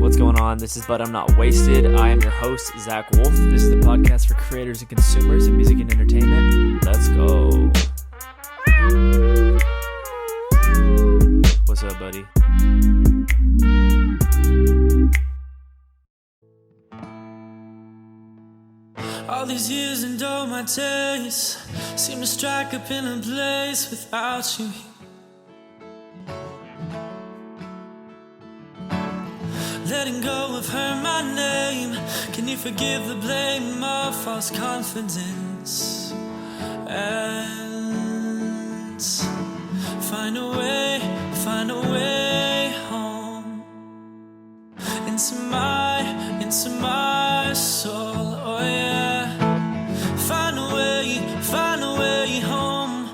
What's going on? This is But I'm Not Wasted. I am your host, Zach Wolf. This is the podcast for creators and consumers of music and entertainment. Let's go. What's up, buddy? All these years and all my days seem to strike up in a place without you. Letting go of her, my name. Can you forgive the blame of false confidence? And find a way home into my soul. Oh yeah. Find a way home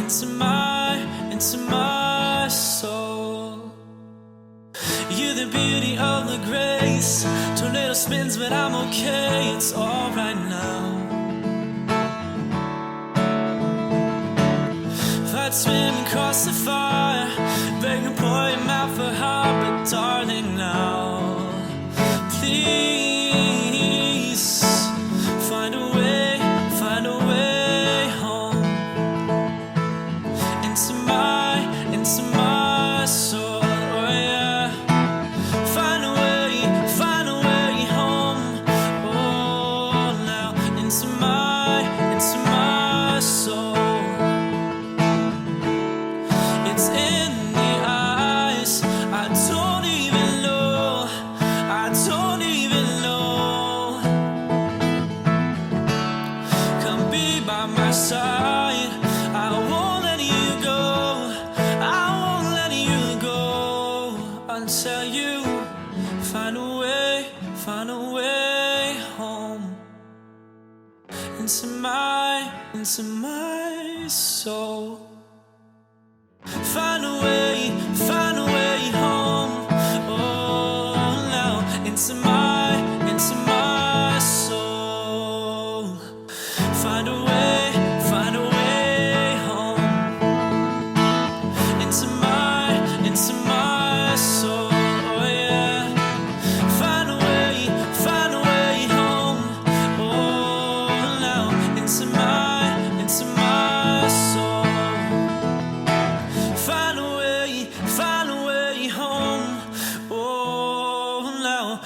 into my soul. You're the beauty of the grace. Tornado spins, but I'm okay. It's alright now. If I'd swim across the fire, beg and pour your mouth for heart, but darling now, please find a way home into my soul. Oh yeah. Find a way home. Oh, now into my soul. It's in the eyes. I don't even know. Come be by my side. I won't let you go until you find a way home into my soul. Find a way home. Oh, now into my soul. Find a way home into my soul. Oh yeah. Find a way home. Oh, now into my soul. Find a way home. Oh, now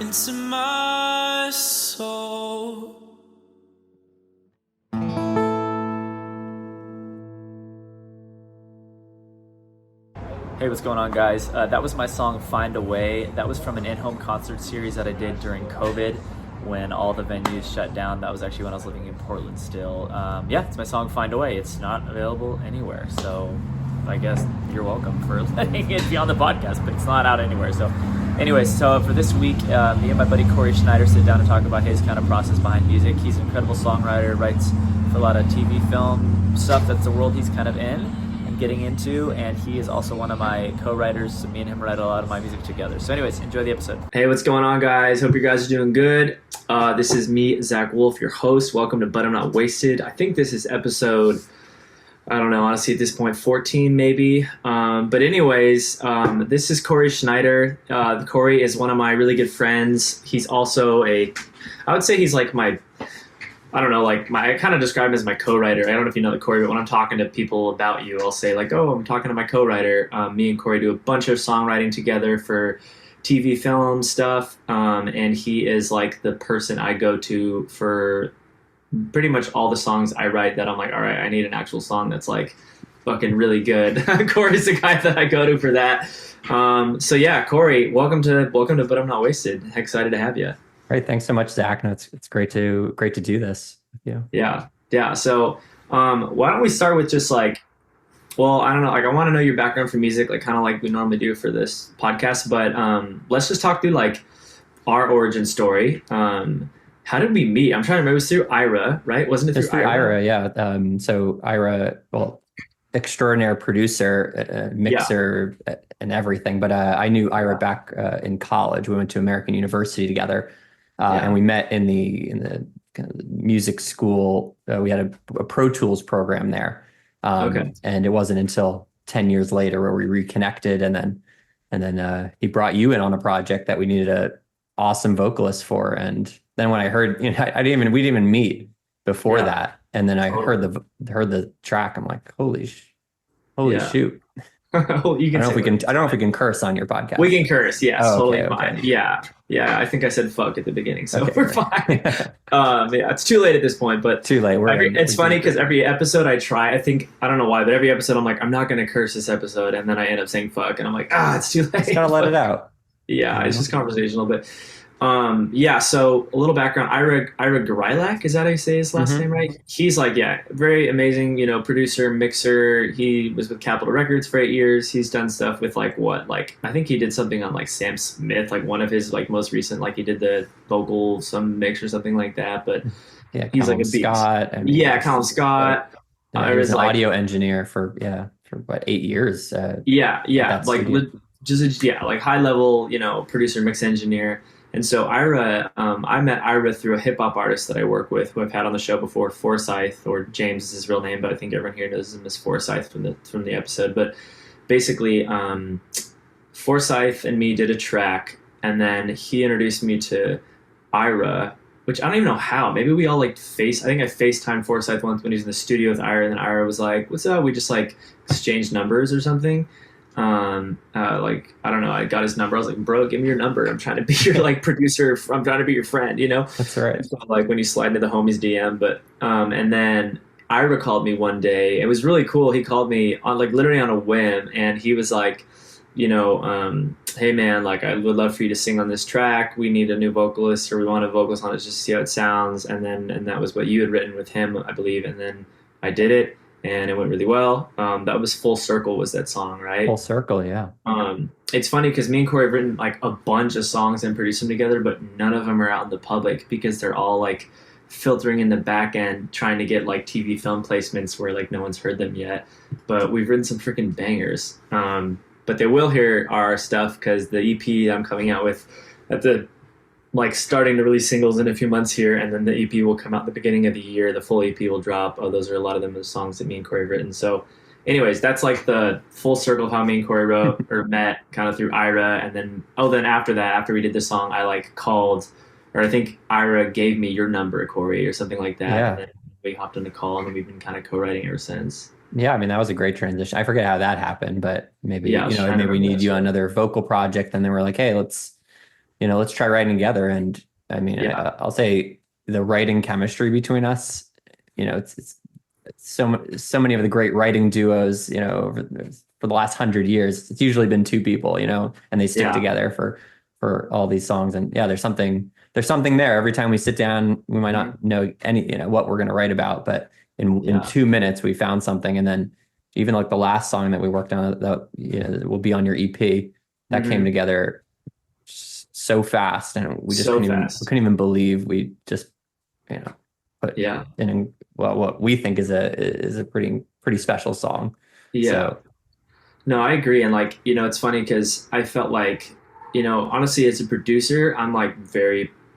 into my soul. Hey, what's going on, guys? That was my song, Find a Way. That was from an in-home concert series that I did during COVID when all the venues shut down. That was actually when I was living in Portland still. Yeah, it's my song, Find a Way. It's not available anywhere, so I guess you're welcome for letting it be on the podcast, but it's not out anywhere. So anyways, so for this week, me and my buddy Corey Schneider sit down and talk about his kind of process behind music. He's an incredible songwriter, writes for a lot of TV, film stuff. That's the world he's kind of in and getting into, and he is also one of my co-writers. So me and him write a lot of my music together. So anyways, enjoy the episode. Hey, what's going on, guys? Hope you guys are doing good. This is me, Zach Wolf, your host. Welcome to But I'm Not Wasted. I think this is episode, I don't know, honestly, at this point, 14 maybe. But anyways, this is Corey Schneider. Corey is one of my really good friends. He's also I would say he's like my, I don't know, like I kind of describe him as my co-writer. I don't know if you know the Corey, but when I'm talking to people about you, I'll say like, oh, I'm talking to my co-writer. Me and Corey do a bunch of songwriting together for TV, film stuff. And he is like the person I go to for pretty much all the songs I write that I'm like, all right, I need an actual song that's like fucking really good. Corey's the guy that I go to for that. So yeah, Corey, welcome to But I'm Not Wasted. Excited to have you. Great, thanks so much, Zach. No, it's great to do this with you. Yeah. So why don't we start with just like, well, I don't know, like I want to know your background for music, like kind of like we normally do for this podcast, but let's just talk through like our origin story. How did we meet? I'm trying to remember. It was through Ira, right? Wasn't it through Ira? Yeah. So Ira, well, extraordinary producer, mixer, and everything. But I knew Ira back in college. We went to American University together, and we met in the kind of music school. We had a Pro Tools program there, and it wasn't until 10 years later where we reconnected, and then he brought you in on a project that we needed a awesome vocalist for. And then when I heard, we didn't even meet before that. And then I heard the track. I'm like, holy shoot. Well, you can I don't know if we can curse on your podcast. We can curse, yes, totally okay. fine. Yeah. I think I said fuck at the beginning, so we're fine. It's too late at this point, but too late. It's funny because every episode I don't know why, but every episode I'm like, I'm not going to curse this episode, and then I end up saying fuck, and I'm like, it's too late. Just gotta let it out. Yeah, it's just conversational, but so a little background. Ira Grilak, is that how you say his last name, right? He's like, very amazing, producer, mixer. He was with Capitol Records for 8 years. He's done stuff with I think he did something on Sam Smith, one of his most recent, he did the vocal, some mix or something like that. But he's Colin Scott. Colin Scott. He was an audio engineer for what, 8 years. High level, producer, mix engineer. And so Ira, I met Ira through a hip hop artist that I work with, who I've had on the show before, Forsyth, or James is his real name, but I think everyone here knows him as Forsyth from the episode. But basically, Forsyth and me did a track, and then he introduced me to Ira, which I don't even know how. Maybe we all I think I FaceTimed Forsyth once when he was in the studio with Ira, and then Ira was like, "What's up?" We just exchanged numbers or something. I don't know, I got his number. I was like, bro, give me your number. I'm trying to be your producer. I'm trying to be your friend, That's right. So, when you slide into the homies DM, but and then Ira called me one day. It was really cool. He called me on literally on a whim, and he was like, hey man, I would love for you to sing on this track. We need a new vocalist, or we want a vocalist on it just to see how it sounds. And that was what you had written with him, I believe. And then I did it, and it went really well. That was Full Circle, was that song, right? Full Circle, yeah. It's funny because me and Corey have written a bunch of songs and produced them together, but none of them are out in the public because they're all filtering in the back end, trying to get TV film placements where no one's heard them yet. But we've written some freaking bangers. But they will hear our stuff because the EP I'm coming out with at the starting to release singles in a few months here, and then the EP will come out at the beginning of the year. The full EP will drop. Those are a lot of them, the songs that me and Corey have written. So anyways, that's the full circle of how me and Corey wrote or met, kind of through Ira. And then after that, after we did this song, I called, or I think Ira gave me your number, Corey, or something like that. Yeah. And then we hopped on the call, and then we've been kind of co-writing ever since. Yeah, that was a great transition. I forget how that happened, but maybe maybe we need you on another vocal project, and then we're like, hey, let's try writing together. And I'll say the writing chemistry between us, it's so many of the great writing duos, for the last 100 years, it's usually been two people, and they stick together for all these songs. And there's something there. Every time we sit down, we might not know what we're going to write about, but in 2 minutes we found something. And then even the last song that we worked on that will be on your EP, that came together so fast, and we just couldn't even believe we just put in what we think is a pretty special song. No, I agree. And it's funny because I felt honestly, as a producer, I'm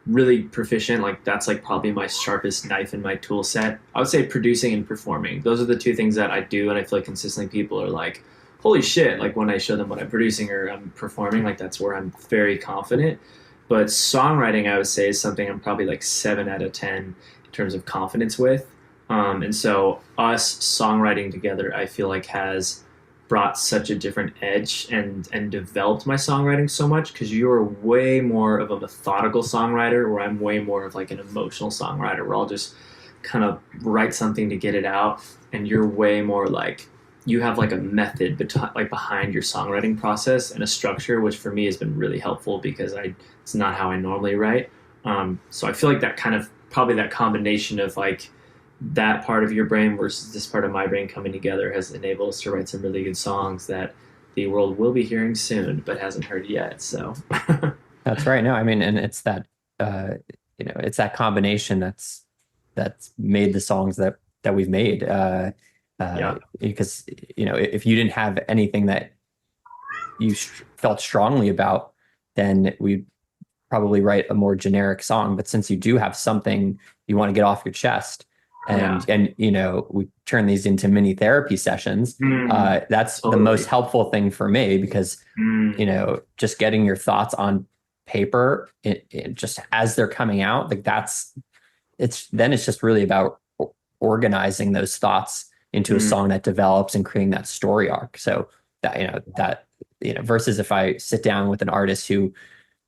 really proficient. That's probably my sharpest knife in my tool set. I would say producing and performing. Those are the two things that I do, and I feel consistently people are holy shit, when I show them what I'm producing or I'm performing, that's where I'm very confident. But songwriting, I would say, is something I'm probably 7 out of 10 in terms of confidence with. And so us songwriting together, I feel has brought such a different edge and developed my songwriting so much, because you're way more of a methodical songwriter, where I'm way more of an emotional songwriter, where I'll just kind of write something to get it out, and you're way more you have a method behind your songwriting process and a structure, which for me has been really helpful because it's not how I normally write. So I feel that kind of probably that combination of that part of your brain versus this part of my brain coming together has enabled us to write some really good songs that the world will be hearing soon, but hasn't heard yet. So that's right. No, and it's that, it's that combination that's made the songs that we've made. Because, if you didn't have anything that you felt strongly about, then we'd probably write a more generic song. But since you do have something you want to get off your chest, and we turn these into mini therapy sessions. That's Totally. the most helpful thing for me, because just getting your thoughts on paper, just as they're coming out, like it's just really about organizing those thoughts into a song that develops and creating that story arc. So that versus if I sit down with an artist who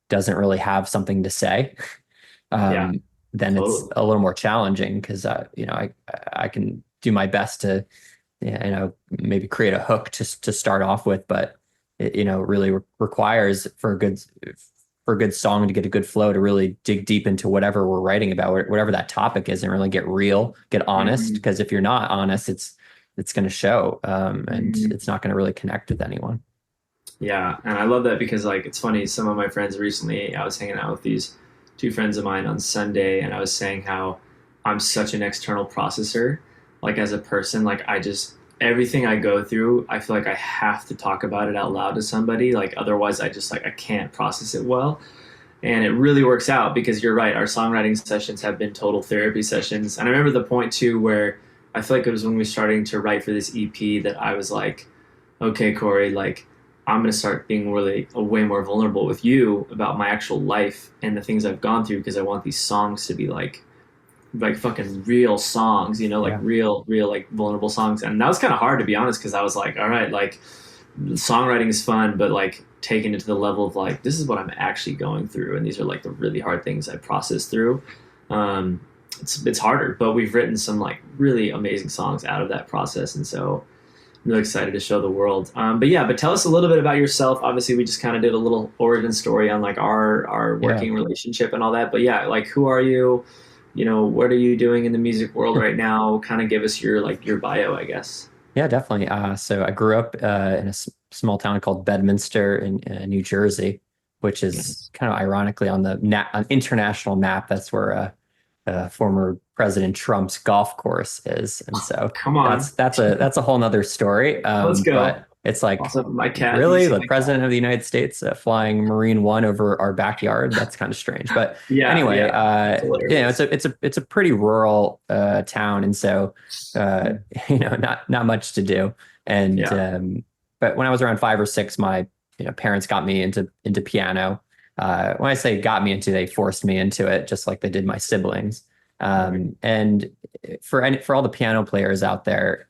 doesn't really have something to say, then Totally. it's a little more challenging, because I can do my best to maybe create a hook to start off with, but it really requires for a good song to get a good flow to really dig deep into whatever we're writing about, whatever that topic is, and really get real, get honest. Because if you're not honest, it's going to show, and it's not going to really connect with anyone. Yeah, and I love that, because like it's funny, some of my friends recently, I was hanging out with these two friends of mine on Sunday, and I was saying how I'm such an external processor, like as a person, like everything I go through, I feel like I have to talk about it out loud to somebody, like otherwise I can't process it well. And it really works out, because you're right, our songwriting sessions have been total therapy sessions. And I remember the point too where I feel like it was when we were starting to write for this EP that I was like, okay, Corey, like I'm going to start being really way more vulnerable with you about my actual life and the things I've gone through, because I want these songs to be like fucking real songs, real like vulnerable songs. And that was kind of hard, to be honest, because I was like, all right, like songwriting is fun, but like taking it to the level of like, this is what I'm actually going through, and these are like the really hard things I process through. It's harder, but we've written some like really amazing songs out of that process, and so I'm really excited to show the world. But tell us a little bit about yourself. Obviously, we just kind of did a little origin story on like our working relationship and all that. But yeah, like who are you? What are you doing in the music world right now? Kind of give us your bio, I guess. Yeah, definitely. So I grew up in a small town called Bedminster in New Jersey, which is kind of ironically on the international map. That's where former President Trump's golf course is, and so come on, that's a whole nother story. Let's go. But it's like, also, my cat, really, the president of the United States flying Marine One over our backyard? That's kind of strange. But anyway, it's a pretty rural town, and so not much to do. And but when I was around 5 or 6, my parents got me into piano. When I say got me into, they forced me into it, just like they did my siblings. And for all the piano players out there,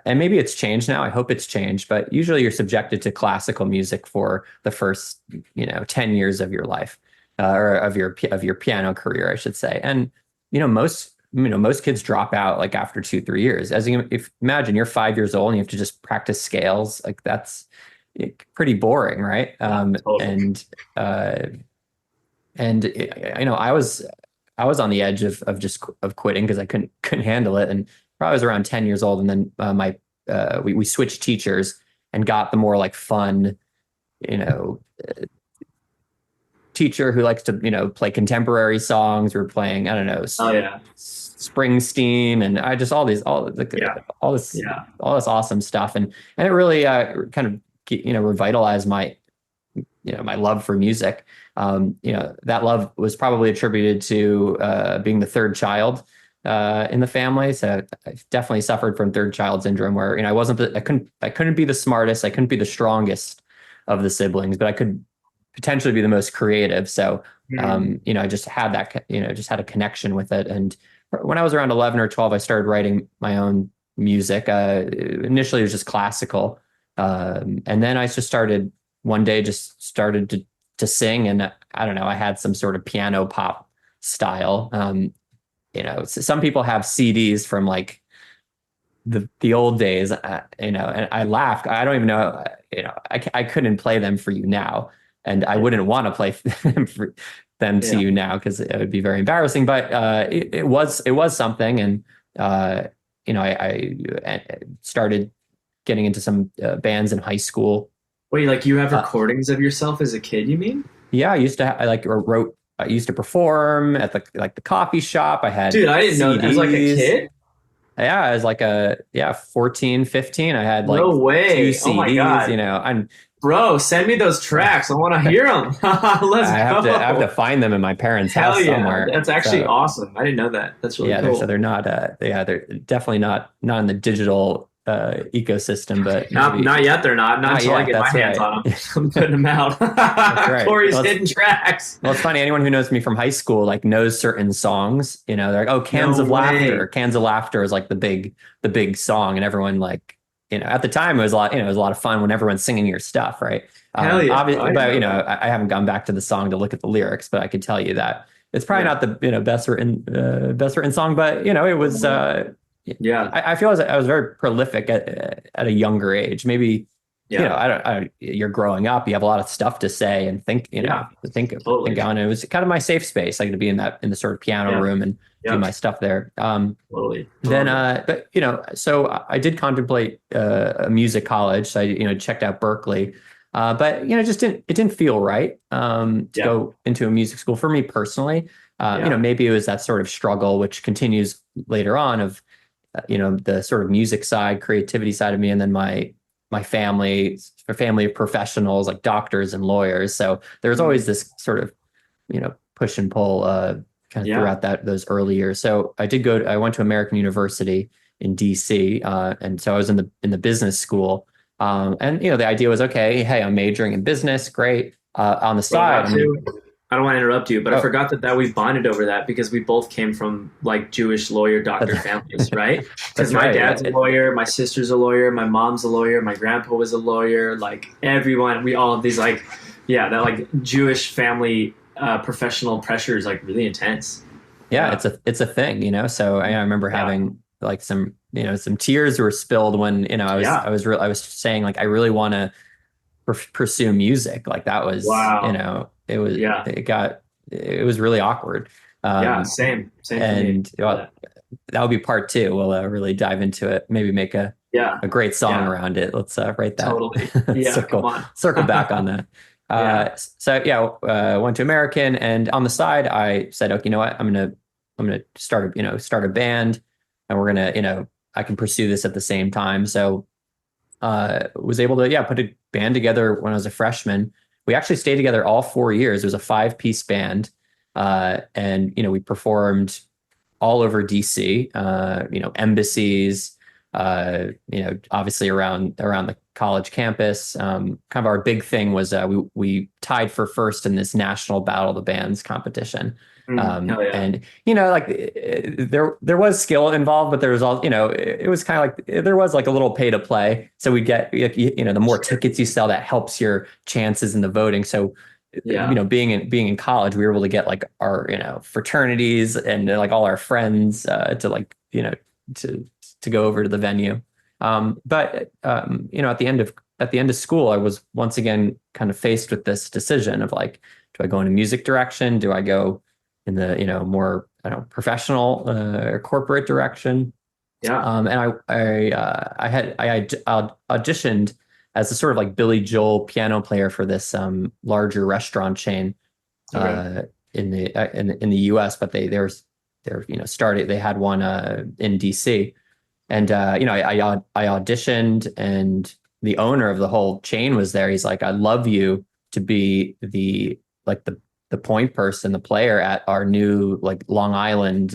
and maybe it's changed now, I hope it's changed, but usually you're subjected to classical music for the first 10 years of your life, or of your piano career, I should say. And most kids drop out like after 2-3 years. Imagine you're 5 years old and you have to just practice scales, like that's pretty boring, right? Totally. I was on the edge of quitting, because I couldn't handle it. And I was around 10 years old, and then we switched teachers and got the more like fun, teacher who likes to play contemporary songs. We were playing, I don't know, Springsteen, and I just all this awesome stuff, and it really kind of revitalized my my love for music. That love was probably attributed to being the third child in the family. So I definitely suffered from third child syndrome, where I couldn't be the smartest, I couldn't be the strongest of the siblings, but I could potentially be the most creative. So I just had that just had a connection with it. And when I was around 11 or 12, I started writing my own music. Initially it was just classical, and then I just started to sing, and I don't know, I had some sort of piano pop style. Some people have CDs from like the old days, and I laughed. I don't even know, I couldn't play them for you now, and I wouldn't want to play them to you now, because it would be very embarrassing. But it was something, and I started getting into some bands in high school. Wait, like you have recordings of yourself as a kid, you mean? Yeah, I used to I used to perform at the coffee shop. I had Dude, I didn't know that. As like a kid? Yeah, I was like 14, 15. I had like No two way. Oh my CDs, God. I'm Bro, send me those tracks. I want to hear them. Let's I have to go. find them in my parents' Hell house yeah. somewhere. That's actually So awesome. I didn't know that. That's really yeah, cool. they're not they're definitely not in the digital ecosystem, but maybe Not yet. They're not not until I yet. get my That's hands right. on them. I'm putting them out. That's right. Corey's hidden tracks. Well, it's funny. Anyone who knows me from high school like knows certain songs. You know, they're like, "Oh, Cans No of Laughter." way. Cans of Laughter is like the big song, and everyone like, at the time it was a lot. It was a lot of fun when everyone's singing your stuff, right? Hell yeah. Oh, Obviously, I didn't but know that. I haven't gone back to the song to look at the lyrics, but I could tell you that it's probably Yeah. not the best written song, but it was. Yeah. I feel as I was very prolific at a younger age. Maybe Yeah. you're growing up, you have a lot of stuff to say and think, Yeah. think Totally. on. It was kind of my safe space. I could be in the sort of piano Yeah. room and do Yeah. my stuff there. Totally. I Then, love it. but so I did contemplate a music college. So I checked out Berkeley, but just it didn't feel right to Yeah. go into a music school for me personally. Yeah. Maybe it was that sort of struggle which continues later on of the sort of music side, creativity side of me, and then my family, a family of professionals like doctors and lawyers. So there's always this sort of, push and pull kind of Yeah. throughout those early years. So I went to American University in DC. And so I was in the business school. And the idea was, okay, hey, I'm majoring in business. Great. On the side, I don't want to interrupt you, but I Oh. forgot that we bonded over that because we both came from like Jewish lawyer doctor families, right? Because That's my right, dad's yeah. a lawyer, my sister's a lawyer, my mom's a lawyer, my grandpa was a lawyer. Like everyone, we all have these like, yeah, that like Jewish family professional pressure is like really intense. Yeah, Yeah. it's a thing, So I remember Yeah. having like some tears were spilled when Yeah. I was saying like I really want to pursue music. Like that was Wow. Yeah. it was really awkward. Yeah. Same for me. And that would be part two. We'll really dive into it. Maybe make Yeah. a great song Yeah. around it. Let's write that. Totally. Yeah. Come on. Circle back on that. Yeah. So yeah, went to American, and on the side, I said, okay, you know what, I'm gonna start a band, and we're gonna, I can pursue this at the same time. So, was able to put a band together when I was a freshman. We actually stayed together all 4 years. It was a 5-piece band, and we performed all over DC, embassies, obviously around the college campus. Kind of our big thing was we tied for first in this national Battle of the Bands competition. Hell yeah. And like there was skill involved, but there was all it was kind of like there was like a little pay to play. So we get the more tickets you sell, that helps your chances in the voting. So Yeah. being in college, we were able to get like our fraternities and like all our friends to like to go over to the venue. But at the end of school, I was once again kind of faced with this decision of like, do I go in a music direction? Do I go in the more professional or corporate direction? Yeah. And I auditioned as a sort of like Billy Joel piano player for this larger restaurant chain in the US, but they started. They had one in DC, and I auditioned, and the owner of the whole chain was there. He's like, "I'd love you to be the point person, the player at our new like Long Island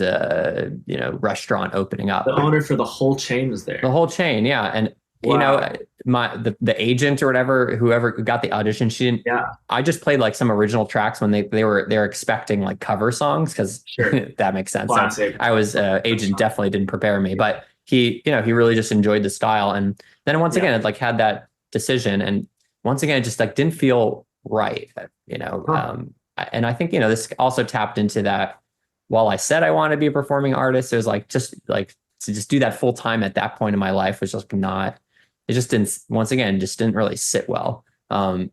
restaurant opening up." The owner for the whole chain was there. The whole chain, yeah. And Wow. the agent or whoever got the audition, she didn't. Yeah. I just played like some original tracks when they were expecting like cover songs, because Sure. that makes sense. Classic. So I was agent definitely didn't prepare me, but he really just enjoyed the style. And then once again, it like had that decision, and once again, it just like didn't feel right, and I think this also tapped into that. While I said I want to be a performing artist, it was like just like to just do that full time at that point in my life was just not. It just didn't. Once again, just didn't really sit well. So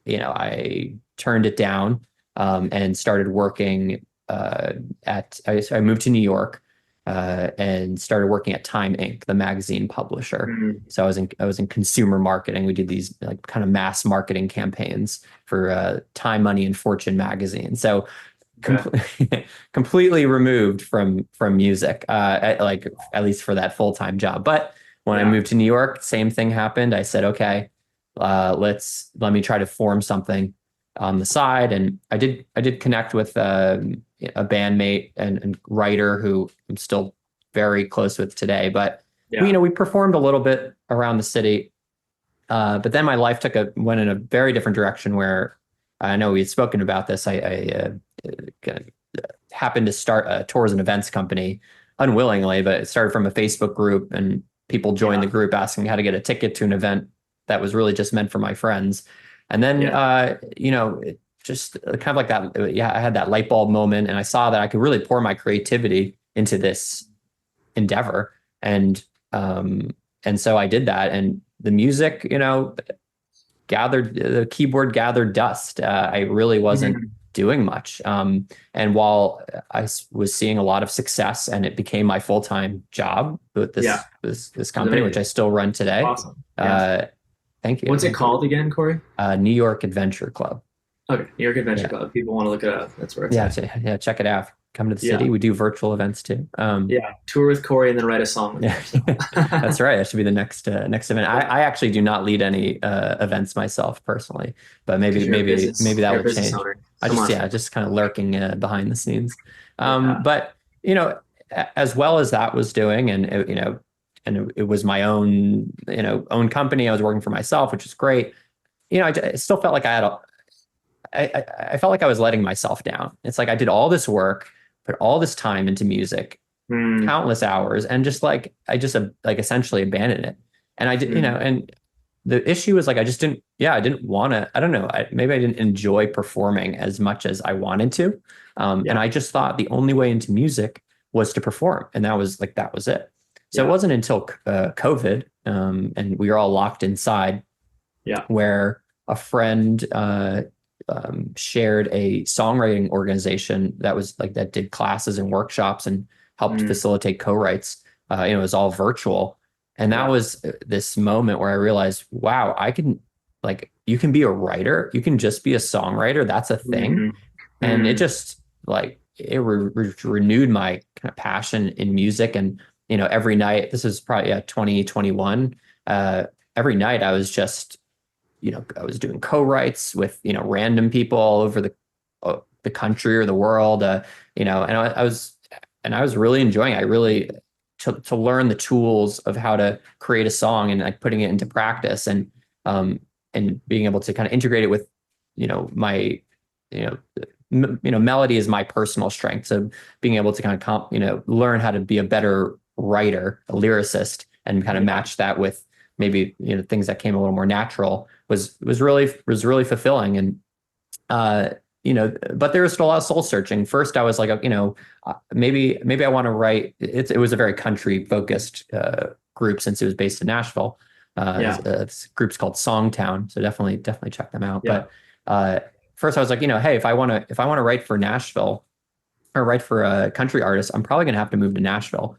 I turned it down and started working I moved to New York and started working at Time Inc., the magazine publisher. So I was in consumer marketing. We did these like kind of mass marketing campaigns for Time, Money, and Fortune magazine. So Okay. completely removed from music, like at least for that full-time job. But when I Yeah. moved to New York, same thing happened. I said, okay, let me try to form something on the side. And I did connect with a bandmate and writer who I'm still very close with today. But Yeah. we performed a little bit around the city. But then my life went in a very different direction where I know we had spoken about this. I happened to start a tours and events company unwillingly, but it started from a Facebook group and people joined Yeah. the group asking how to get a ticket to an event that was really just meant for my friends. And then, Yeah. it just kind of like that. Yeah, I had that light bulb moment and I saw that I could really pour my creativity into this endeavor. Um, and so I did that. And the music, the keyboard gathered dust. I really wasn't Mhm. doing much. And while was seeing a lot of success and it became my full-time job with Yeah. this That's company, which I amazing. still run today. Awesome. Yeah. Uh, thank you. What's it Thank you. called again, Corey? New York Adventure Club. Okay. New York Adventure Yeah. Club. People want to look it up. That's where it's Yeah. at. Yeah. Check it out. Come to the Yeah. city. We do virtual events too. Yeah. Tour with Corey and then write a song with Yeah, him. So. that's right. That should be the next event. I actually do not lead any events myself personally, but Because maybe that you're a will business change. owner. I Come just on. yeah, just kind of lurking behind the scenes. Yeah. But as well as that was doing, and it was my own own company. I was working for myself, which is great. I still felt like I felt like I was letting myself down. It's like I did all this work, put all this time into music, Mm, countless hours, and just like I just like essentially abandoned it. And I did, mm, and the issue was like I didn't want to. I don't know. Maybe I didn't enjoy performing as much as I wanted to, and yeah. I just thought the only way into music was to perform, and that was it. So it Yeah. wasn't until COVID, and we were all locked inside, Yeah. where a friend shared a songwriting organization that did classes and workshops and helped Mm, facilitate co-writes. It was all virtual. And that yeah. was this moment where I realized, wow, you can be a writer. You can just be a songwriter. That's a thing. Mm, And it mm, just renewed my kind of passion in music. And, every night, this is probably 2021. Every night I was just, I was doing co-writes with, random people all over the country or the world, and I was really enjoying it. I really to learn the tools of how to create a song and like putting it into practice and being able to kind of integrate it with my you melody is my personal strength, so being able to kind of learn how to be a better writer, a lyricist, and kind of yeah. match that with maybe things that came a little more natural was really fulfilling. And but there was still a lot of soul searching. First, I was like, maybe I want to write. It was a very country focused group since it was based in Nashville. Yeah. This group's called Songtown, so definitely check them out. Yeah. But first, I was like, hey, if I want to write for Nashville or write for a country artist, I'm probably gonna have to move to Nashville.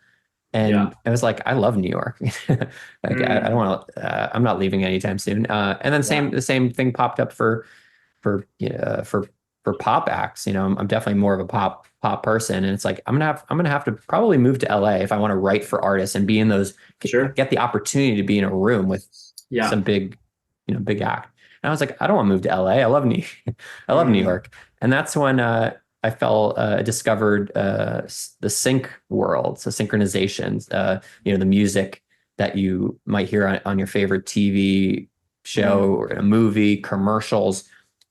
Yeah. And it was like, I love New York. Like I don't Mm, want to. I'm not leaving anytime soon. And then yeah. the same thing popped up for for pop acts. I'm definitely more of a pop person, and it's like I'm gonna have to probably move to LA if I want to write for artists and be in those Sure. get the opportunity to be in a room with Yeah. some big act. And I was like, I don't want to move to LA. I love New Mm, York. And that's when discovered the sync world, so synchronizations, the music that you might hear on your favorite TV show mm, or in a movie, commercials.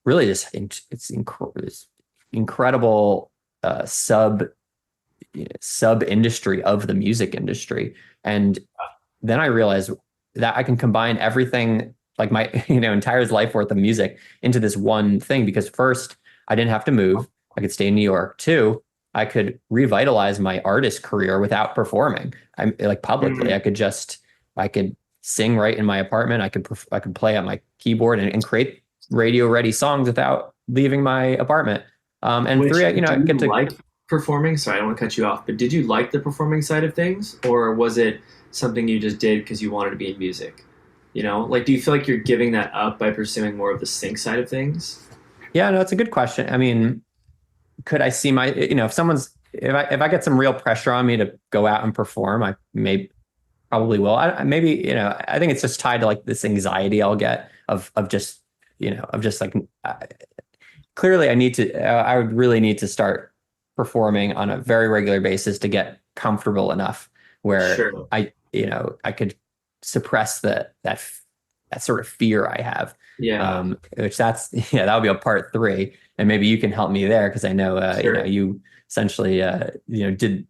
Really, it's incredible sub industry of the music industry. And then I realized that I can combine everything, like my entire life worth of music, into this one thing. Because first, I didn't have to move. I could stay in New York. Two, I could revitalize my artist career without performing. I'm like publicly. mm. I could sing right in my apartment. I could play on my keyboard and create radio ready songs without leaving my apartment. And Which three, do I you get to. like performing? Sorry, I don't want to cut you off, but did you like the performing side of things, or was it something you just did because you wanted to be in music? Like, do you feel like you're giving that up by pursuing more of the sync side of things? Yeah, no, it's a good question. I mean, could I see my, if I get some real pressure on me to go out and perform, I probably will. Maybe, I think it's just tied to like this anxiety I'll get of just, of just like, clearly I would really need to start performing on a very regular basis to get comfortable enough where Sure. I could suppress that sort of fear I have. Yeah. Which that'll be a part 3, and maybe you can help me there because I know Sure. you essentially did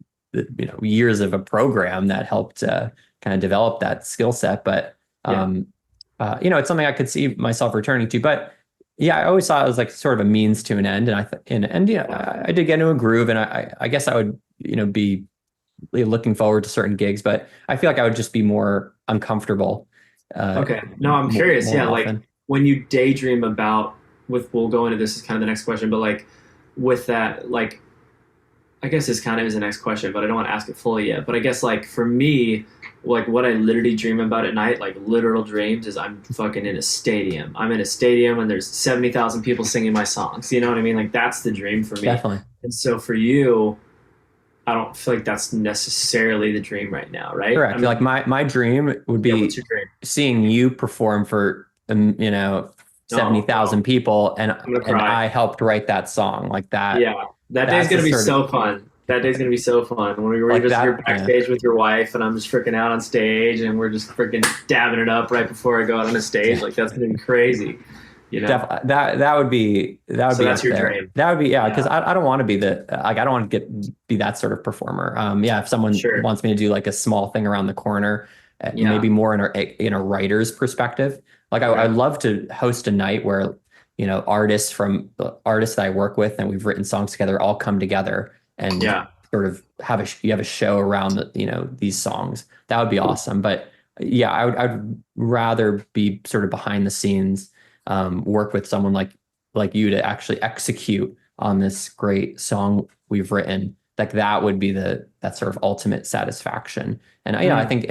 years of a program that helped kind of develop that skill set. But it's something I could see myself returning to. But yeah, I always thought it was like sort of a means to an end, and I did get into a groove, and I guess I would be looking forward to certain gigs, but I feel like I would just be more uncomfortable. Okay. No, I'm curious. more Yeah, often. like when you daydream about we'll go into this is kind of the next question, but like with that, like I guess this kind of is the next question, but I don't want to ask it fully yet. But I guess like for me, like what I literally dream about at night, like literal dreams, is I'm fucking in a stadium. I'm in a stadium and there's 70,000 people singing my songs. You know what I mean? Like that's the dream for me. Definitely. And so for you, I don't feel like that's necessarily the dream right now, right? Correct. I mean, Like my dream would be what's your dream? seeing you perform for 70,000 No, people, and gonna cry. I helped write that song like that. Yeah, that day's That's gonna the be sort so of fun. That day's gonna be so fun when like you're that. Yeah. backstage with your wife and I'm just freaking out on stage and we're just freaking dabbing it up right before I go out on the stage. Like that's gonna be crazy. That would be So up that's your there. dream. That would be Yeah. because I don't want to be I don't want to be that sort of performer. If someone Sure. wants me to do like a small thing around the corner, Yeah. maybe more in a writer's perspective. Like I'd love to host a night where artists that I work with and we've written songs together all come together and sort of you have a show around these songs. That would be awesome. But yeah, I'd rather be sort of behind the scenes, work with someone like you to actually execute on this great song we've written. Like that would be that sort of ultimate satisfaction. And I think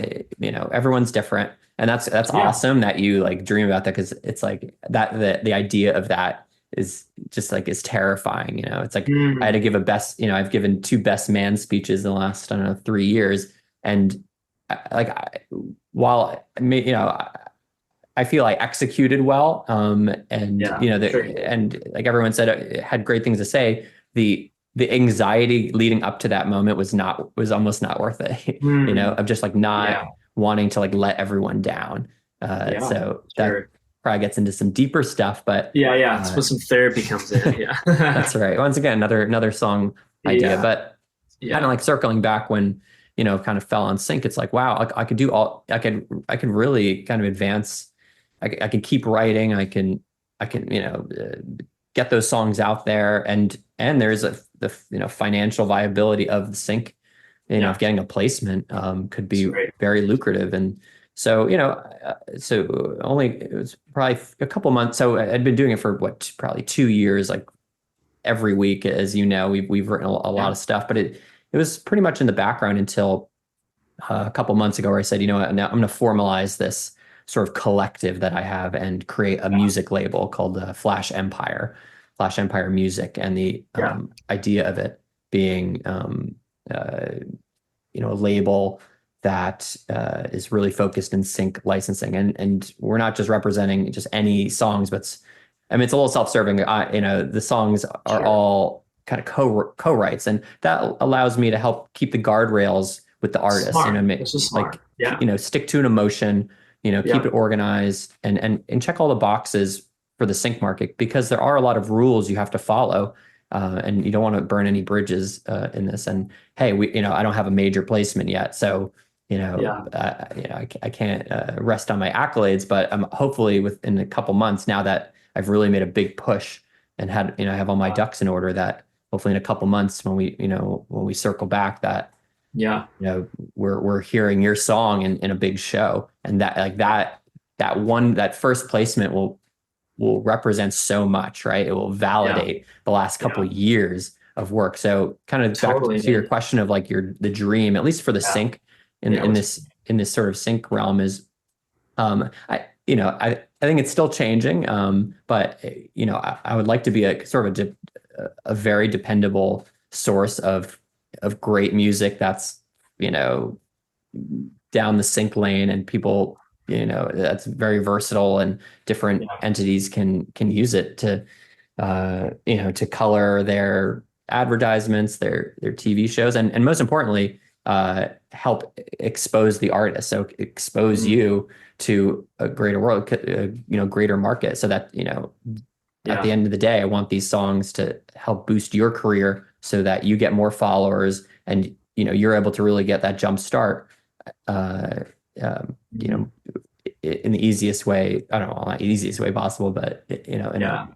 everyone's different, and that's awesome that you like dream about that, because it's like that the idea of that is just like is terrifying. It's like I had to give I've given 2 best man speeches in the last 3 years, and while I feel I executed well, and and like everyone said, it had great things to say. The anxiety leading up to that moment was almost not worth it, of just like not wanting to like let everyone down. So that probably gets into some deeper stuff, but That's where some therapy comes in. Yeah. that's right. Once again, another song idea, but kind of like circling back when, kind of fell on sync. It's like, wow, I could do I could really kind of advance. I can keep writing. I can get those songs out there, and there's the financial viability of the sync, of getting a placement could be very lucrative. And so it was probably a couple months. So I'd been doing it for probably 2 years, like every week. As we've written a lot of stuff, but it was pretty much in the background until a couple months ago, where I said, now I'm going to formalize this sort of collective that I have and create a music label called Flash Empire Music. And the idea of it being, a label that is really focused in sync licensing. And we're not just representing just any songs, but it's a little self-serving. The songs are all kind of co-writes, and that allows me to help keep the guardrails with the artist. Stick to an emotion, keep it organized, and check all the boxes for the sync market, because there are a lot of rules you have to follow, and you don't want to burn any bridges in this. And hey, I don't have a major placement yet, so I can't rest on my accolades, but I'm hopefully within a couple months, now that I've really made a big push and had I have all my ducks in order, that hopefully in a couple months when we circle back, that we're hearing your song in a big show, and that first placement will represent so much, right? It will validate the last couple of years of work. So kind of back to your question of like the dream, at least for the sync in this sort of sync realm, is I think it's still changing, but I would like to be a sort of a very dependable source of great music that's, you know, down the sync lane, and people, you know, that's very versatile, and different Yeah. entities can use it to you know, to color their advertisements, their TV shows, and most importantly, help expose the artist. So expose Mhm. you to a greater world, you know, greater market, so that, you know, at the Yeah. end of the day, I want these songs to help boost your career so that you get more followers, and, you know, you're able to really get that jump start. Uh, you Mhm. know, in the easiest way, I don't know, not easiest way possible, but, you know, Yeah.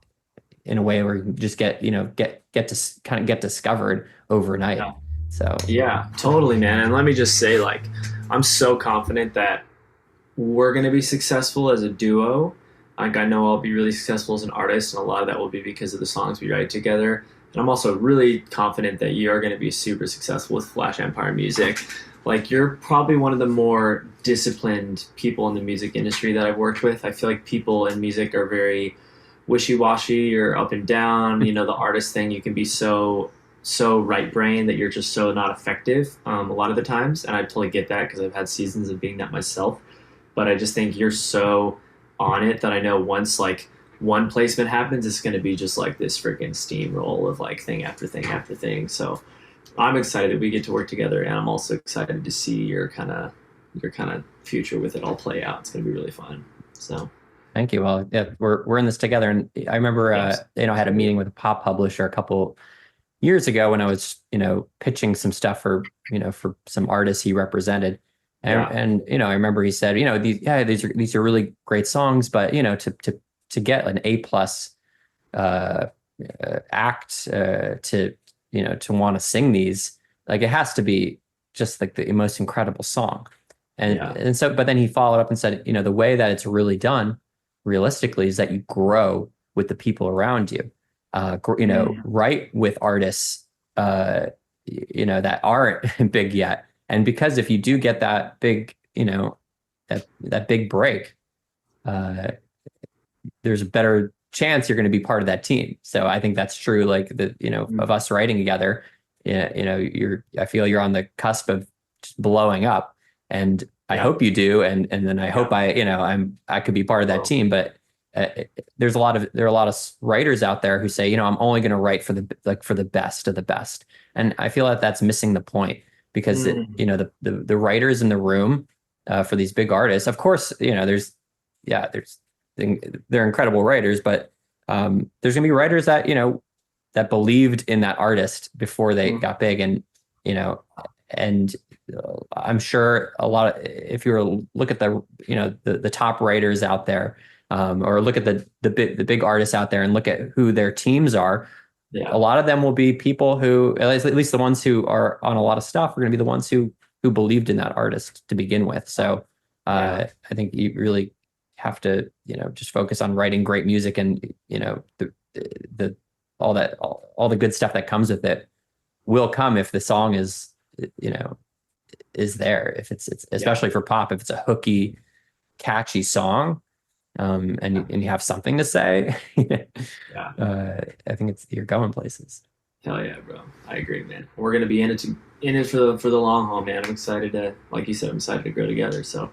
in a way where you can just get, you know, get to kind of get discovered Yeah. overnight. So Yeah, totally, man. And let me just say, like, I'm so confident that we're going to be successful as a duo. Like, I know I'll be really successful as an artist, and a lot of that will be because of the songs we write together. And I'm also really confident that you are going to be super successful with Flash Empire Music. Like, you're probably one of the more disciplined people in the music industry that I've worked with. I feel like people in music are very wishy-washy or up and down. You know, the artist thing, you can be so right brain that you're just so not effective a lot of the times, and I totally get that because I've had seasons of being that myself. But I just think you're so on it that I know once like one placement happens, it's going to be just like this freaking steamroll of like thing after thing after thing. So I'm excited that we get to work together, and I'm also excited to see your kind of future with it all play out. It's going to be really fun. So thank you. Well, yeah, we're in this together. And I remember, yes, you know, I had a meeting with a pop publisher a couple years ago when I was, you know, pitching some stuff for, you know, for some artists he represented. yeah, And you know, I remember he said, you know, these are really great songs, but, you know, to get an A plus uh, act, to, you know, to want to sing these, like, it has to be just like the most incredible song. yeah, And so, but then he followed up and said, you know, the way that it's really done realistically is that you grow with the people around you. You know, mm, write with artists, you know, that aren't big yet. And because if you do get that big, you know, that big break, uh, there's a better chance you're going to be part of that team. So I think that's true. Like, the, you know, of mm, us writing together, you know, I feel you're on the cusp of just blowing up, and I yeah, hope you do. And then I hope yeah, you know, I could be part of that well, team. But there are a lot of writers out there who say, you know, I'm only going to write for for the best of the best. And I feel that that's missing the point, because mm, you know, the writers in the room, for these big artists, of course, you know, there's they're incredible writers, but there's gonna be writers that, you know, that believed in that artist before they mm, got big, and, you know, and I'm sure a lot of, if you were look at the, you know, the top writers out there, or look at the big artists out there and look at who their teams are, a yeah, lot of them will be people who, at least the ones who are on a lot of stuff, are going to be the ones who believed in that artist to begin with. So yeah, I think you really have to, you know, just focus on writing great music, and, you know, the all the good stuff that comes with it will come if the song is, you know, is there. If it's yeah, especially for pop, if it's a hooky, catchy song, and you have something to say, yeah. I think you're going places. Hell yeah, bro. I agree, man. We're gonna be in it for the long haul, man. I'm excited to, like you said, I'm excited to grow together. So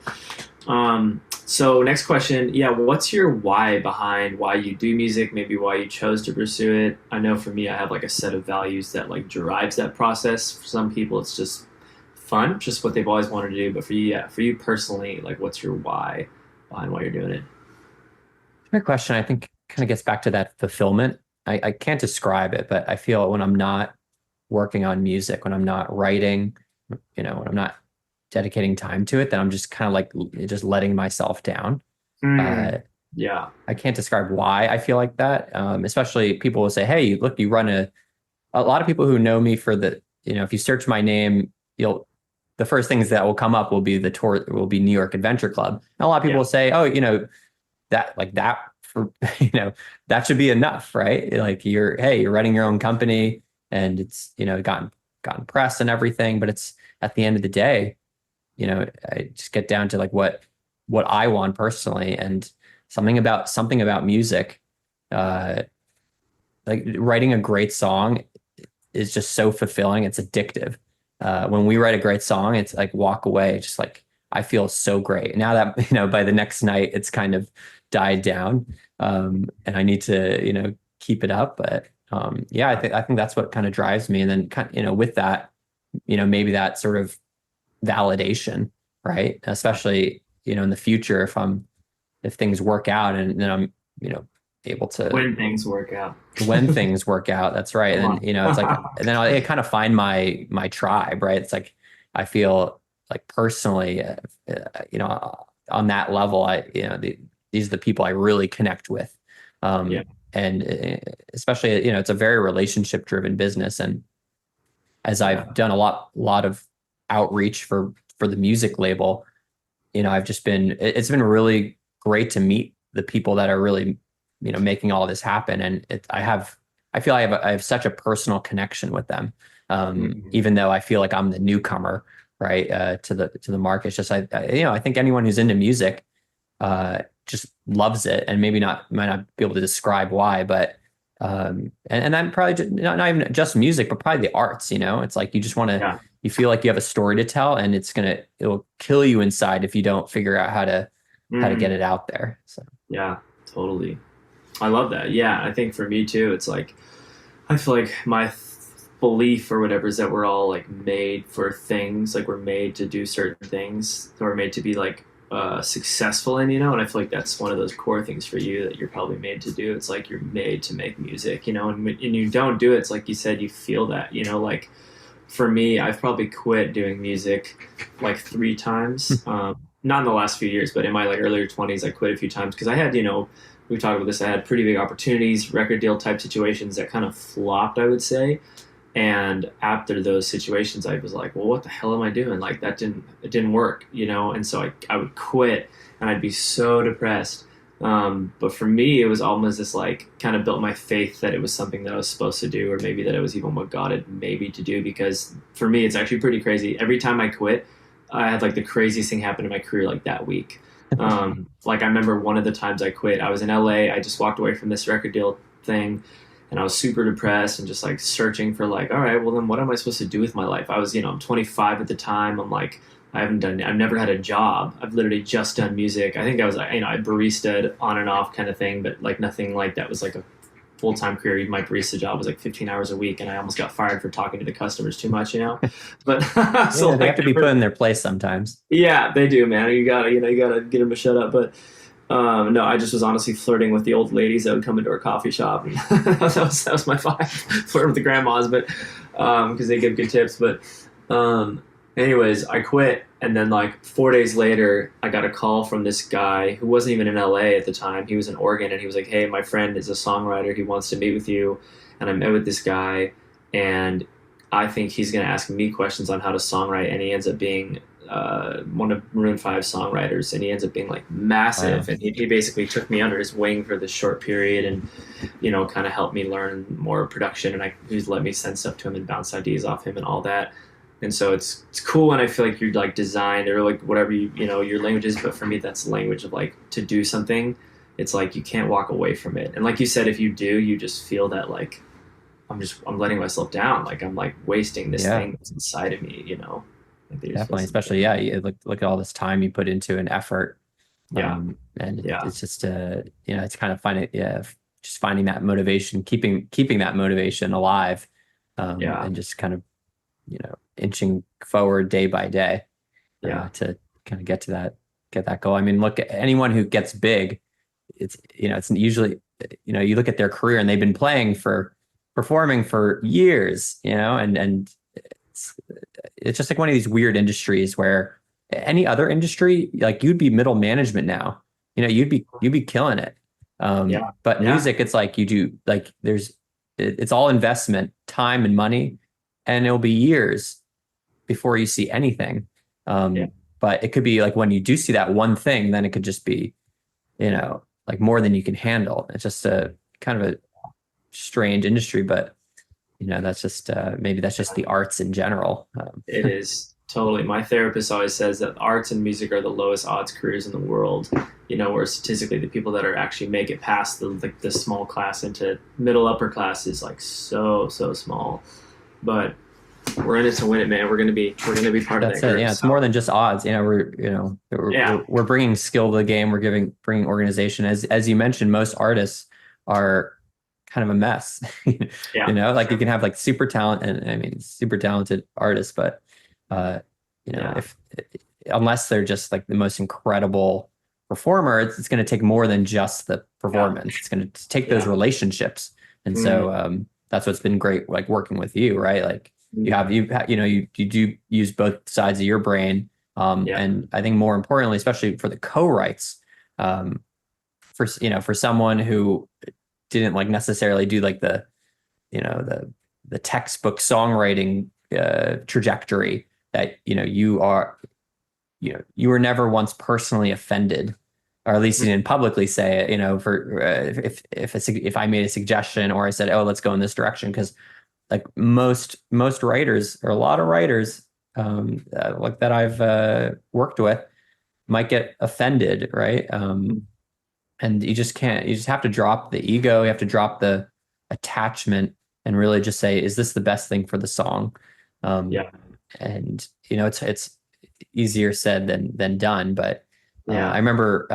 next question, yeah, what's your why behind why you do music? Maybe why you chose to pursue it. I know for me, I have like a set of values that like drives that process. For some people, it's just fun, just what they've always wanted to do. But for you, yeah, for you personally, like, what's your why behind why you're doing it? Great question. I think kind of gets back to that fulfillment. I can't describe it, but I feel when I'm not working on music, when I'm not writing, you know, when I'm not dedicating time to it, then I'm just kind of like just letting myself down. Uh, Mm, yeah, I can't describe why I feel like that. Especially people will say, "Hey, look, you run a lot of people who know me for the, you know, if you search my name, the first things that will come up will be the tour, will be New York Adventure Club." And a lot of people yeah, will say, "Oh, you know, that for, you know, that should be enough, right? Like, you're running your own company, and it's, you know, gotten press and everything, but it's, at the end of the day, you know, I just get down to like what I want personally, and something about music, uh like writing a great song is just so fulfilling. It's addictive. When we write a great song, it's like walk away, just like I feel so great. Now that, by the next night, it's kind of died down. And I need to, keep it up. But yeah, I think that's what kind of drives me. And then with that, maybe that sort of validation, right? Especially, in the future, if things work out and then I'm, able to When things work out. when things work out. That's right. Come And then, it's like, and then I kind of find my tribe, right? It's like, I feel like personally, on that level, these are the people I really connect with. Yeah. And especially, it's a very relationship driven business. And as I've done a lot of outreach for the music label, it's been really great to meet the people that are really, making all this happen. And I feel I have such a personal connection with them. Even though I feel like I'm the newcomer, right, to the market. It's just, I think anyone who's into music, just loves it, and maybe might not be able to describe why, but, and I'm probably just, not even just music, but probably the arts, it's like, you just want to, you feel like you have a story to tell, and it'll kill you inside if you don't figure out how to get it out there. So. Yeah, totally. I love that. Yeah, I think for me too, it's like, I feel like my belief or whatever is that we're all like made for things, like we're made to do certain things, or made to be like successful in, and I feel like that's one of those core things for you that you're probably made to do. It's like you're made to make music, and when you don't do it, it's like you said, you feel that, like for me, I've probably quit doing music like 3 times. Not in the last few years, but in my like earlier 20s, I quit a few times because I had, we talked about this, I had pretty big opportunities, record deal type situations that kind of flopped, I would say. And after those situations, I was like, well, what the hell am I doing? Like it didn't work, And so I would quit and I'd be so depressed. But for me, it was almost this like kind of built my faith that it was something that I was supposed to do, or maybe that it was even what God had maybe to do. Because for me, it's actually pretty crazy. Every time I quit, I had like the craziest thing happen in my career like that week. Like I remember one of the times I quit, I was in LA. I just walked away from this record deal thing, and I was super depressed and just like searching for like, all right, well then what am I supposed to do with my life? I was, I'm 25 at the time. I'm like, I've never had a job. I've literally just done music. I think I was, I barista'd on and off kind of thing, but like nothing like that was like a full-time career. My barista job was like 15 hours a week, and I almost got fired for talking to the customers too much, But so they have to be put in their place sometimes. Yeah, they do, man. You gotta get them to shut up. But no, I just was honestly flirting with the old ladies that would come into our coffee shop. And that was my vibe, flirting with the grandmas, but because they give good tips. But anyways, I quit, and then like 4 days later, I got a call from this guy who wasn't even in LA at the time. He was in Oregon, and he was like, "Hey, my friend is a songwriter. He wants to meet with you." And I met with this guy, and I think he's going to ask me questions on how to songwrite, and he ends up being one of Maroon 5 songwriters, and he ends up being like massive. Wow. And he basically took me under his wing for this short period, and kind of helped me learn more production, and he's let me send stuff to him and bounce ideas off him and all that. And so it's cool when I feel like you're like designed, or like whatever your language is, but for me that's the language of like to do something. It's like you can't walk away from it, and like you said, if you do, you just feel that like I'm letting myself down, like I'm like wasting this thing that's inside of me, Like definitely, especially you look at all this time you put into an effort, and it's just it's kind of just finding that motivation, keeping that motivation alive, and just kind of inching forward day by day, to kind of get that goal. I mean, look at anyone who gets big, it's usually you look at their career and they've been performing for years, and it's just like one of these weird industries where any other industry, like you'd be middle management now, you'd be killing it. But music, it's like you do, like it's all investment, time and money, and it'll be years before you see anything. But it could be like when you do see that one thing, then it could just be, like more than you can handle. It's just a kind of a strange industry, but that's just maybe that's just the arts in general. It is. Totally. My therapist always says that arts and music are the lowest odds careers in the world. Where statistically the people that are actually make it past the small class into middle upper class is like so small. But we're in it to win it, man. We're gonna be part of That's that it. group. Yeah, it's more than just odds. Yeah, We're bringing skill to the game. We're bringing organization. As you mentioned, most artists are kind of a mess. yeah, Like you can have like super talent, and I mean super talented artists, but yeah, if unless they're just like the most incredible performer, it's going to take more than just the yeah, performance. It's going to take those yeah. relationships, and Mm, so that's what's been great, like working with you, right? Like mm, you do use both sides of your brain, yeah, and I think more importantly, especially for the co-writes, for someone who didn't like necessarily do like the textbook songwriting trajectory that you were never once personally offended, or at least you didn't publicly say it, for if I made a suggestion or I said, oh, let's go in this direction, because like most writers, or a lot of writers, like that I've worked with, might get offended, right? And you just can't. You just have to drop the ego. You have to drop the attachment and really just say, is this the best thing for the song? Um, yeah, and it's easier said than done. But I yeah. remember,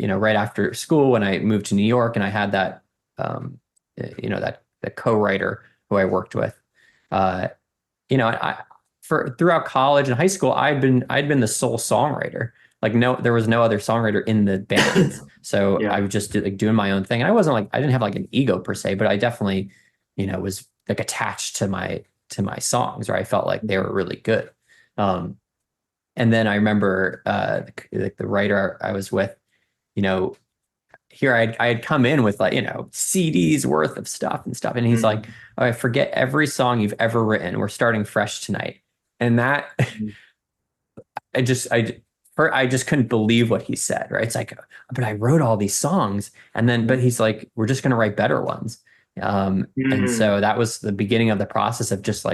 right after school when I moved to New York, and I had that, that co-writer who I worked with. Uh, I for throughout college and high school, I'd been the sole songwriter. Like no, there was no other songwriter in the band, so Yeah, I was just like doing my own thing. And I didn't have like an ego per se, but I definitely, was like attached to my songs, or I felt like they were really good. Um, and then I remember the writer I was with, you know, here I had come in with like, CDs worth of stuff and stuff. And he's like, mm, oh, I forget every song you've ever written. We're starting fresh tonight. And that mm, I just couldn't believe what he said, right? It's like, but I wrote all these songs, but mm, he's like, we're just going to write better ones. And mm. so that was the beginning of the process of just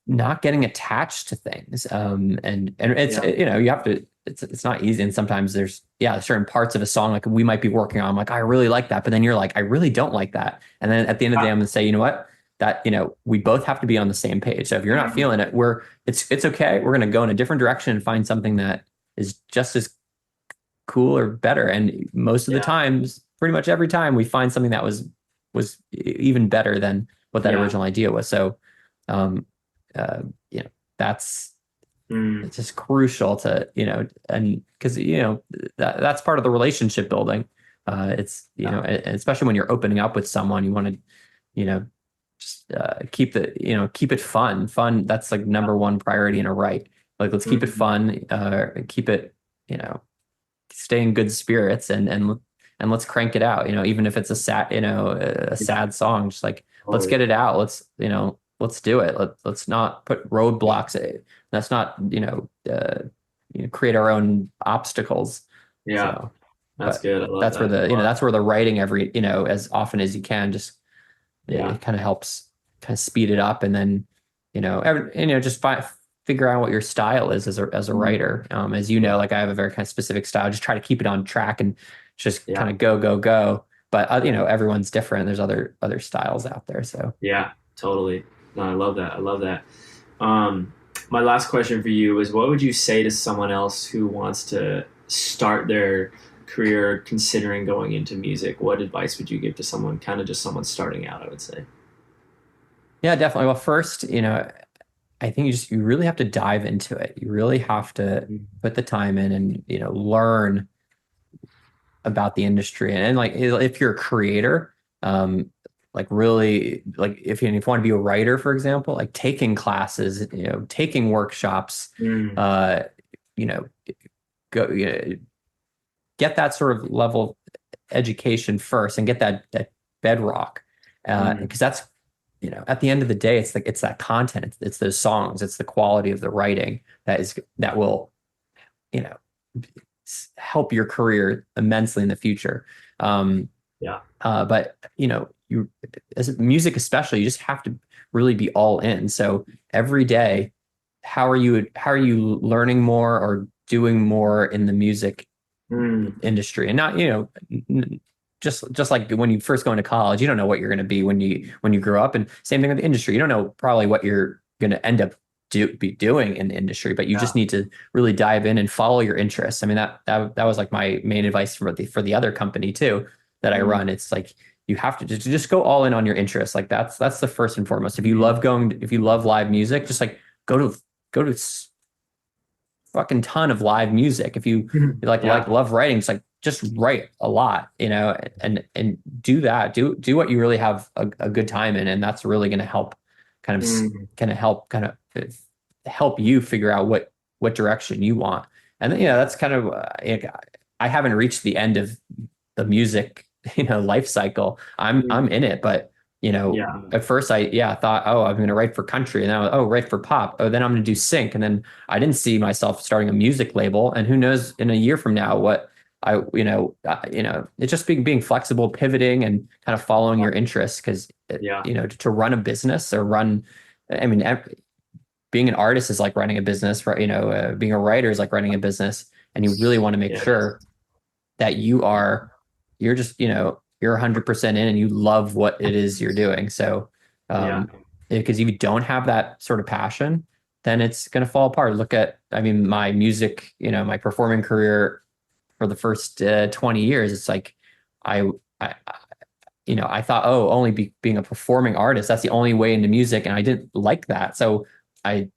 not getting attached to things, and it's Yeah, you have to, it's not easy, and sometimes there's certain parts of a song like we might be working on, like I really like that, but then you're like I really don't like that, and then at the end of the day I'm gonna say, you know what, that we both have to be on the same page. So if you're not feeling it, it's okay, we're gonna go in a different direction and find something that is just as cool or better. And most of the yeah, times, pretty much every time, we find something that was even better than what that yeah. original idea was. So, um, uh, that's Mm, it's just crucial to and because that's part of the relationship building. It's yeah, and especially when you're opening up with someone, you want to just keep it fun. Fun, that's like yeah. number one priority in a write. Like let's keep it Mm, fun. Keep it you know stay in good spirits, and let's crank it out. Even if it's a yeah, sad song, just like let's totally. get it out. Let's do it. Let's not put roadblocks. Let's not create our own obstacles. Yeah, So, that's but good. I love that's where that. the writing, every as often as you can, just Yeah. it kind of helps kind of speed it up. And then just figure out what your style is as a Mm, writer. As yeah, like I have a very kind of specific style. Just try to keep it on track and just yeah, kind of go. But everyone's different. There's other styles out there. So yeah, totally. No, I love that. I love that. Um, my last question for you is what would you say to someone else who wants to start their career considering going into music? What advice would you give to someone, kind of just someone starting out, I would say? yeah, definitely. Well, first, I think you really have to dive into it. You really have to Mm, put the time in and learn about the industry. And like if you're a creator, um, like really like if you want to be a writer, for example, like taking classes, taking workshops, mm, uh, you know, go get that sort of level education first and get that bedrock. mm, Because that's at the end of the day, it's that content, it's those songs, it's the quality of the writing that will you know help your career immensely in the future. yeah. But you as music especially, you just have to really be all in. So every day, how are you learning more or doing more in the music industry? And not, just like when you first go into college, you don't know what you're going to be when you grow up. And same thing with the industry. You don't know probably what you're going to end up be doing in the industry, but you just need to really dive in and follow your interests. I mean, that was like my main advice for the other company too that I run. It's like you have to just go all in on your interests. Like that's the first and foremost. If you love live music, just like go to fucking ton of live music. If you like love writing, it's like just write a lot, and do that. Do what you really have a good time in, and that's really going to help help you figure out what direction you want. And then, that's kind of I haven't reached the end of the music life cycle. I'm in it, but at first I thought, oh, I'm going to write for country, and then write for pop. Oh, then I'm going to do sync. And then I didn't see myself starting a music label. And who knows in a year from now what it's just being flexible, pivoting, and kind of following your interests. Because to run a business or being an artist is like running a business, right? Being a writer is like running a business, and you really want to make sure that you're 100% in and you love what it is you're doing. So, because if you don't have that sort of passion, then it's going to fall apart. Look at, my music, my performing career for the first 20 years. It's like, I thought, only being a performing artist, that's the only way into music. And I didn't like that. So I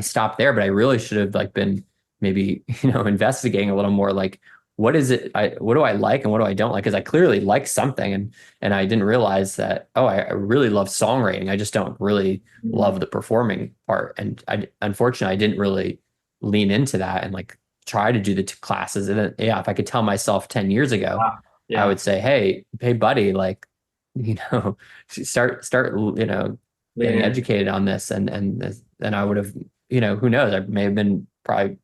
stopped there, but I really should have been maybe, investigating a little more, like, what is it? What do I like and what do I don't like? Because I clearly like something, and I didn't realize that. Oh, I really love songwriting. I just don't really love the performing part. And unfortunately, I didn't really lean into that and try to do the two classes. And then, if I could tell myself 10 years ago, I would say, hey, buddy, start, getting educated on this, and then I would have, who knows? I may have been probably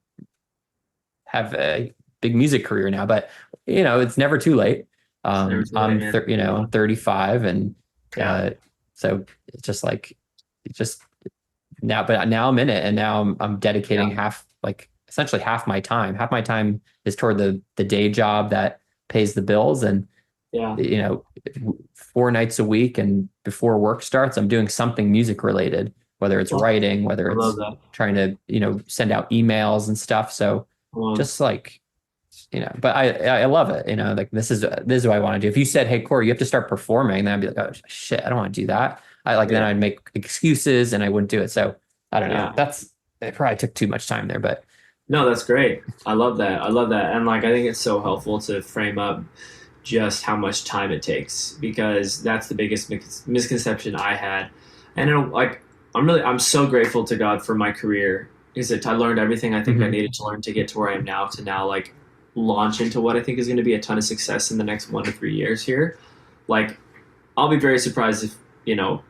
have a big music career now, but it's never too late. I'm 35, and so it's just now, but now I'm in it, and now I'm dedicating essentially half my time. Half my time is toward the day job that pays the bills, and 4 nights a week, and before work starts, I'm doing something music related, whether it's writing, whether it's trying to send out emails and stuff. So just but I love it. This is what I want to do. If you said, hey, Corey, you have to start performing, then I'd be like, oh shit, I don't want to do that. Then I'd make excuses and I wouldn't do it. So I don't know. It probably took too much time there, but no, that's great. I love that. And I think it's so helpful to frame up just how much time it takes, because that's the biggest misconception I had. And I'm so grateful to God for my career, is that I learned everything I think I needed to learn to get to where I am now, to now launch into what I think is going to be a ton of success in the next 1 to 3 years here. I'll be very surprised if,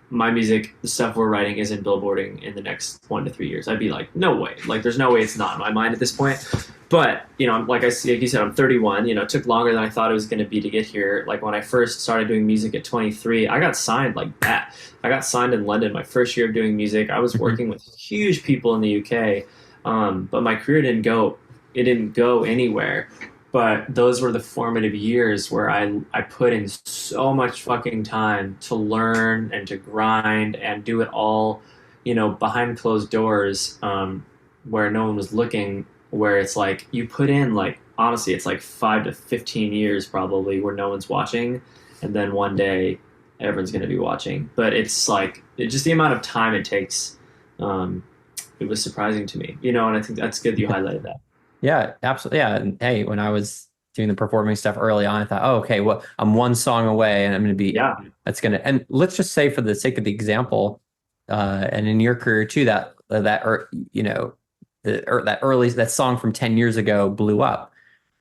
my music, the stuff we're writing, isn't billboarding in the next 1 to 3 years. I'd be like, no way. There's no way it's not in my mind at this point. But, like you said, I'm 31. It took longer than I thought it was going to be to get here. When I first started doing music at 23, I got signed like that. I got signed in London my first year of doing music. I was working with huge people in the UK, but my career didn't go anywhere. But those were the formative years where I put in so much fucking time to learn and to grind and do it all, behind closed doors, where no one was looking, where it's you put in honestly, it's 5 to 15 years probably where no one's watching. And then one day everyone's going to be watching. But it's just the amount of time it takes. It was surprising to me, and I think that's good that you highlighted that. Yeah, absolutely. Yeah. And hey, when I was doing the performing stuff early on, I thought, oh, okay, well, I'm one song away and I'm going to be, and let's just say for the sake of the example, and in your career too, that song from 10 years ago blew up.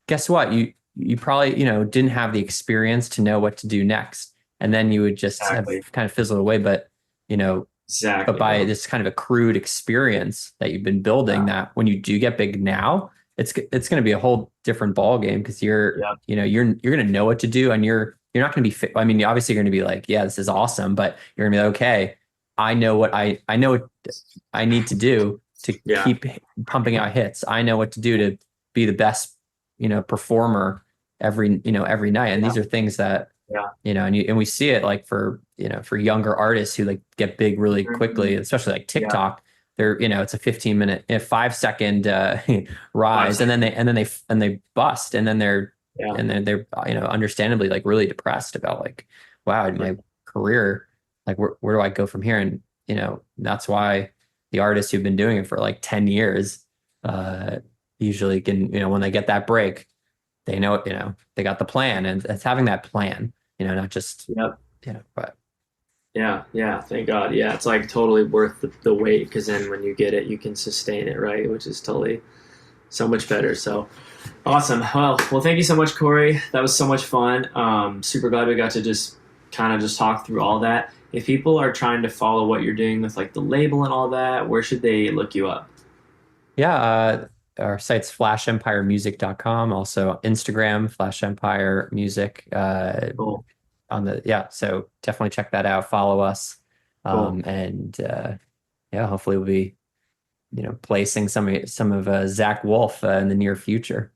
Guess what? You probably, didn't have the experience to know what to do next. And then you would just have kind of fizzled away. But, but by this kind of accrued experience that you've been building, that when you do get big now, it's going to be a whole different ball game, because you're going to know what to do, and you're you're not going to be, I mean, obviously you're going to be like, yeah, this is awesome, but you're going to be like, okay, I know what I know what I need to do to keep pumping out hits. I know what to do to be the best, performer every night. And these are things that, and we see it like for younger artists who like get big really quickly, especially like TikTok. They're, it's a 15-minute, 5-second rise, and then they bust, and then they're understandably like really depressed about like, wow, my career, like where do I go from here? And that's why the artists who've been doing it for like 10 years usually can, when they get that break, they know, they got the plan, and it's having that plan, not just, but yeah, thank God. Yeah, it's like totally worth the wait, because then when you get it, you can sustain it, right? Which is totally so much better. So awesome. Well, thank you so much, Corey. That was so much fun. Super glad we got to just kind of just talk through all that. If people are trying to follow what you're doing with like the label and all that, where should they look you up? Yeah, our site's flashempiremusic.com. Also Instagram, Flash Empire Music. Cool. So definitely check that out. Follow us. Cool. And hopefully we'll be, placing some of Zach Wolf in the near future.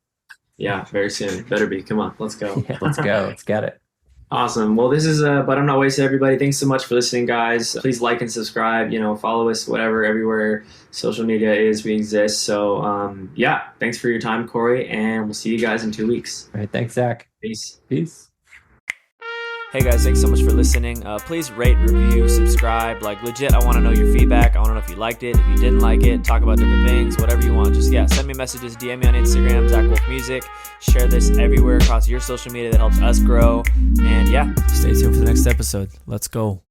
Yeah, very soon. Better be. Come on, let's go. Yeah, let's go. Let's get it. Awesome. Well, this is But I'm Not Wasted, everybody. Thanks so much for listening, guys. Please like and subscribe, follow us, whatever, everywhere social media is, we exist. So thanks for your time, Corey, and we'll see you guys in 2 weeks. All right. Thanks, Zach. Peace. Hey guys, thanks so much for listening. Please rate, review, subscribe. Like legit, I want to know your feedback. I want to know if you liked it, if you didn't like it, talk about different things, whatever you want. Just send me messages, DM me on Instagram, Zach Wolf Music. Share this everywhere across your social media that helps us grow. And stay tuned for the next episode. Let's go.